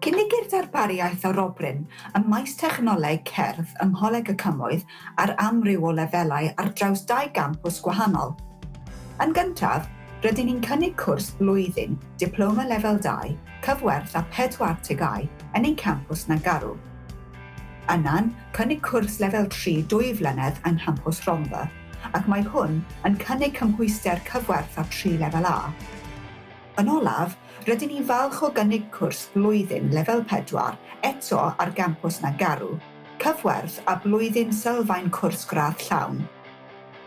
Cynnig i'r darpariaeth o Robryn ym maes technoleg cerdd yng Ngholeg y Cymoedd ar amryw o lefelau ar draws 2 gampws gwahanol. Yn gyntaf, rydyn ni'n cynnig cwrs blwyddyn, Diploma Lefel 2, cyfwerth a 4 TGAU yn ein campws na Garw. Yna'n cynnig cwrs Lefel 3 2 flynedd yng nghampws Rhondda, ac mae hwn yn cynnig cymhwyster cyfwerth a 3 Lefel A. Yn olaf, rydyn ni falch o gynnig cwrs blwyddyn Lefel 4 eto ar gampws na Garw, cyfwerth a blwyddyn sylfaen cwrs gradd llawn.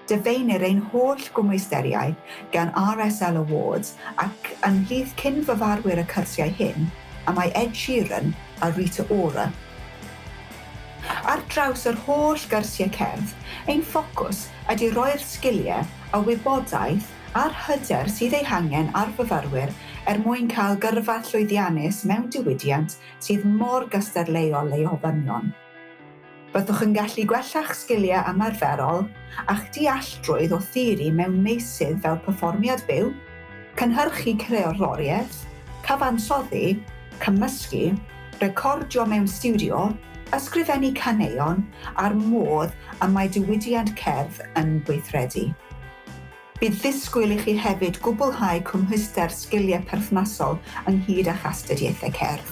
Dyfeinir ein holl gwmwysteriau gan RSL Awards ac ymhlith cyn-fyfarwyr y cyrsiau hyn, a mae Ed Sheeran a Rita Ora. Ar draws yr holl gyrsiau cerdd, ein ffocws ydy roi'r sgiliau a wybodaeth a'r hyder sydd ei hangen ar fyfyrwyr mwyn cael gyrfa llwyddiannus mewn diwydiant sydd mor gystadleuol ei ofynion. Byddwch yn gallu gwella'ch sgiliau ymarferol a'ch deallrwydd o theori mewn meysydd fel perfformiad byw, cynhyrchu cerddoriaeth, cyfansoddi, cymysgu, recordio mewn stiwdio, ysgrifennu caneuon a'r modd y mae diwydiant cerdd yn gweithredu. Bydd ddisgwyl i chi hefyd gwblhau cymhwyster sgiliau perthnasol ynghyd â astudiaethau cerdd.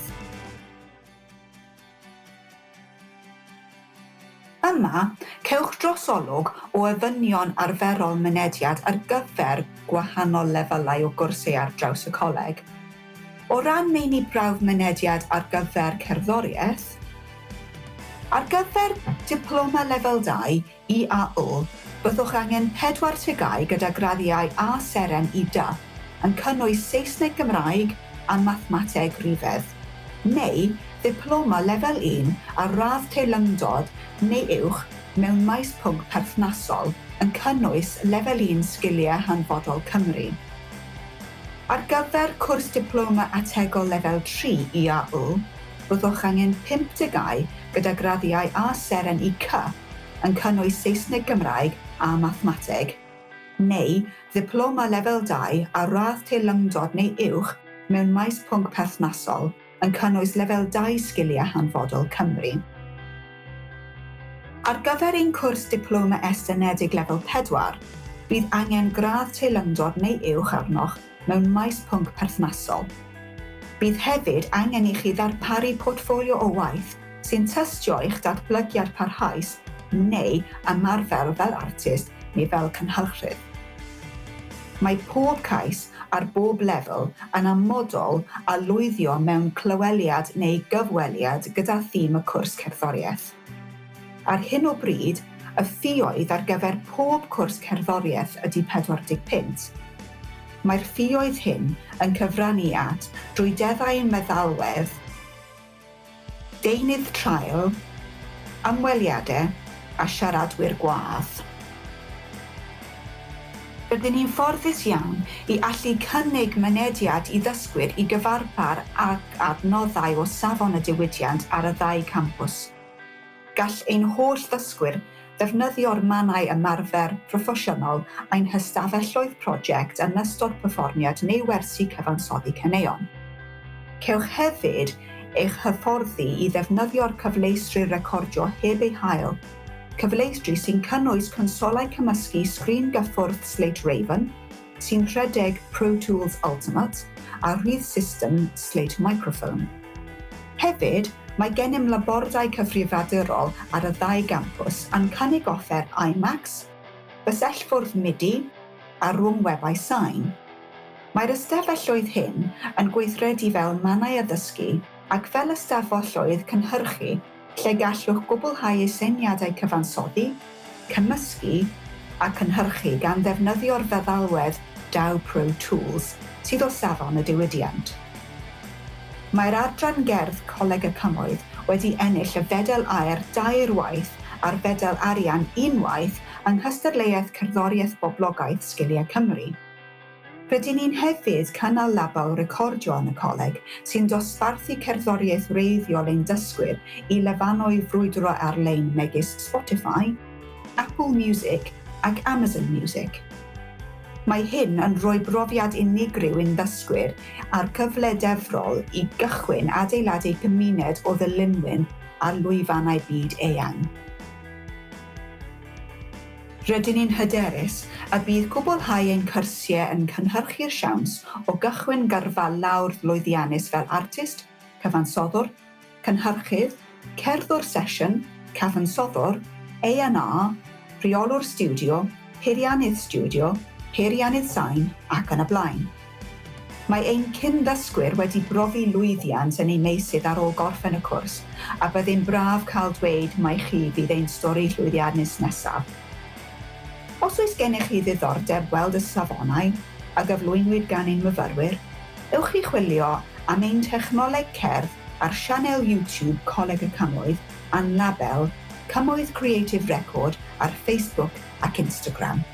Yma, cewch drosolwg o ofynion arferol mynediad ar gyfer gwahanol lefelau o gwrsau ar draws y coleg. O ran meini brawf mynediad ar gyfer cerddoriaeth, ar gyfer Diploma Lefel 2 IAO, byddwch angen 4 TGAU gyda graddiau A seren i D yn cynnwys Saesneg Gymraeg a Mathemateg Rifedd, neu Diploma Lefel 1 a radd teilyngdod neu uwch mewn maes pwnc perthnasol yn cynnwys Lefel 1 Sgiliau Hanfodol Cymru. Ar gyfer cwrs Diploma Ategol Lefel 3 IAO, byddwch angen 5 TGAU gyda graddiau A seren i C yn cynnwys Saesneg Gymraeg a Mathemateg, neu Diploma Lefel 2 a radd teilyngdod neu uwch mewn maes pwnc perthnasol yn cynnwys Lefel 2 Sgiliau Hanfodol Cymru. Ar gyfer ein cwrs Diploma Estynedig Lefel 4, bydd angen gradd teilyngdod neu uwch arnoch mewn maes pwnc perthnasol. Bydd hefyd angen i chi ddarparu portffolio o waith sy'n tystio eich datblygiad parhaus neu ymarfer fel artist neu fel cynhyrchydd. Mae pob cais ar bob lefel yn amodol a lwyddio mewn clyweliad neu gyfweliad gyda thîm y cwrs cerddoriaeth. Ar hyn o bryd, y ffïoedd ar gyfer pob cwrs cerddoriaeth ydy 40 punt. Mae'r ffïoedd hyn yn cyfrannu at drwydeddau meddalwedd, deunydd traul, ymweliadau a siaradwyr gwadd. Rydyn ni'n fforddus iawn i allu cynnig mynediad i ddysgwyr i gyfarpar ac adnoddau o safon y diwydiant ar y 2 campws. Gall ein holl ddysgwyr ddefnyddio'r mannau ymarfer proffesiynol a'n hystafelloedd prosiect yn ystod perfformiad neu wersi cyfansoddi caneuon. Cewch hefyd eich hyfforddi i ddefnyddio'r cyfleustri recordio heb ei hael, cyfleustri sy'n cynnwys consolau cymysgu sgrin gyffwrdd Slate Raven, sy'n rhedeg Pro Tools Ultimate a rhydd system Slate Microphone. Hefyd, mae gennym labordau cyfrifiadurol ar y 2 gampws yn cynnig offer IMAX, bysellfwrdd MIDI a rwng webau sain. Mae'r ystafelloedd hyn yn gweithredu fel mannau addysgu ac fel ystafelloedd cynhyrchu lle gallwch gwblhau syniadau cyfansoddi, cymysgu a cynhyrchu gan ddefnyddio'r feddalwedd DAW Pro Tools sydd o safon y diwydiant. Mae'r adran gerdd Coleg y Cymoedd wedi ennill y Fedal Aur 2 waith a'r Fedal Arian 1 waith yng Nghystadleuaeth Cerddoriaeth Boblogaeth Sgiliau Cymru. Rydyn ni'n hefyd cynnal label recordio yn y coleg sy'n dosbarthu cerddoriaeth wreiddiol ein dysgwyr i lefanau frwydro ar-lein megis Spotify, Apple Music ac Amazon Music. Mae hyn yn rhoi brofiad unigryw i'n ddysgwyr a'r cyfle defrol i gychwyn adeiladu cymuned o ddilynwyr ar lwyfannau byd eang. Rydyn ni'n hyderus y bydd cwblhau ein cyrsiau yn cynhyrchu'r siawns o gychwyn gyrfa lawr lwyddiannus fel artist, cyfansoddwr, cynhyrchydd, cerddwr sesiwn, cyfansoddwr, A&R, rheolwr stiwdio, peiriannydd stiwdio, peiriannydd sain ac yn y blaen. Mae ein cyn-ddysgwyr wedi brofi lwyddiant yn ei meysydd ar ôl gorffen y cwrs a byddai'n braf cael dweud mai chi fydd ein stori llwyddiannus nesaf. Os oes gennych chi ddiddordeb weld y safonau a gyflwynwyd gan ein myfyrwyr, ewch i chwilio am ein technoleg cerdd ar sianel YouTube Coleg y Cymoedd a'n label Cymoedd Creative Record ar Facebook ac Instagram.